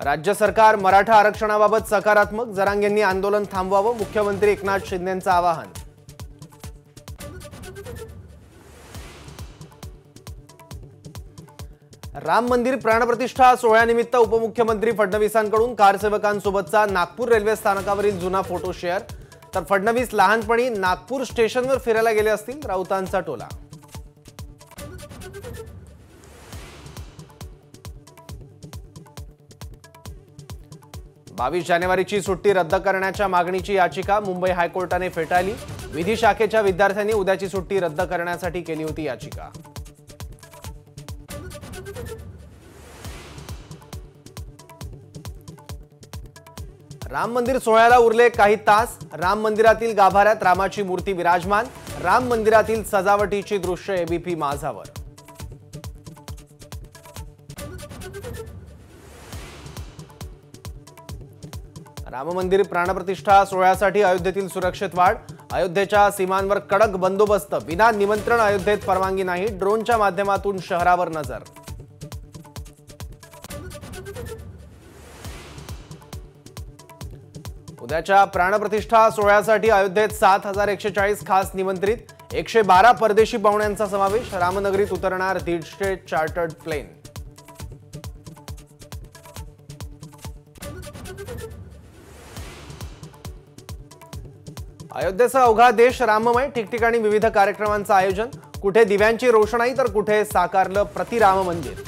राज्य सरकार मराठा आरक्षणाबाबत सकारात्मक, जरांगेंनी आंदोलन थांबवावं, मुख्यमंत्री एकनाथ शिंदेंचं आवाहन. राम मंदिर प्राणप्रतिष्ठा सोहळ्यानिमित्त उपमुख्यमंत्री फडणवीसांकडून कारसेवकांसोबतचा नागपूर रेल्वे स्थानकावरील जुना फोटो शेअर. तर फडणवीस लहानपणी नागपूर स्टेशनवर फिरायला गेले असतील, राऊतांचा टोला. बावीस जानेवारीची सुट्टी रद्द करण्याच्या मागणीची याचिका मुंबई हायकोर्टाने फेटाळली. विधी शाखेच्या विद्यार्थ्यांनी उद्याची सुट्टी रद्द करण्यासाठी केली होती याचिका. राम मंदिर सोहळ्याला उरले काही तास. राम मंदिरातील गाभाऱ्यात रामाची मूर्ती विराजमान. राम मंदिरातील सजावटीची दृश्य एबीपी माझावर. राम मंदिर प्राणप्रतिष्ठा सोहळ्यासाठी अयोध्येतील सुरक्षेत वाढ. अयोध्येच्या सीमांवर कडक बंदोबस्त. विना निमंत्रण अयोध्येत परवानगी नाही. ड्रोनच्या माध्यमातून शहरावर नजर. उद्याच्या प्राणप्रतिष्ठा सोहळ्यासाठी अयोध्येत 7140 खास निमंत्रित. 112 परदेशी पाहुण्यांचा समावेश. रामनगरीत उतरणार 150 चार्टर्ड प्लेन. अयोध्येचा अवघा देश राममय. ठिकठिकाणी विविध कार्यक्रमांचं आयोजन. कुठे दिव्यांची रोषणाई तर कुठे साकारलं प्रतिराम मंदिर.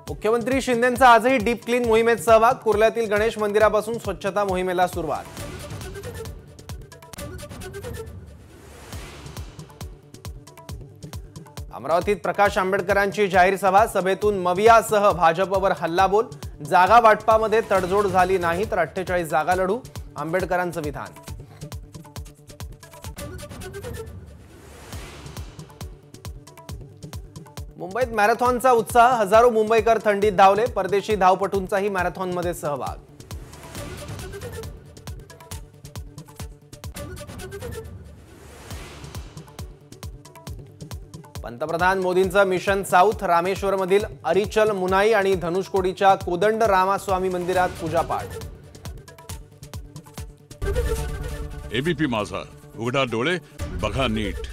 मुख्यमंत्री शिंदेंचा आजही डीप क्लीन मोहिमेत सहभाग. कुर्ल्यातील गणेश मंदिरापासून स्वच्छता मोहिमेला सुरुवात. अमरावतीत प्रकाश आंबेडकरांची जाहीर सभा. सभेतून मवियासह भाजपवर हल्लाबोल. जागा वाटपामध्ये तडजोड झाली नाही तर 48 जागा लढू, आंबेडकरांचं विधान. मुंबईत मॅरेथॉनचा उत्साह. हजारो मुंबईकर थंडीत धावले. परदेशी धावपटूंचाही मॅरेथॉनमध्ये सहभाग. पंतप्रधान मोदींचं मिशन साऊथ. रामेश्वरमधील अरिचल मुनाई आणि धनुषकोडीच्या कोदंड रामास्वामी मंदिरात पूजापाठ. एबीपी माझा, उघडा डोळे बघा नीट.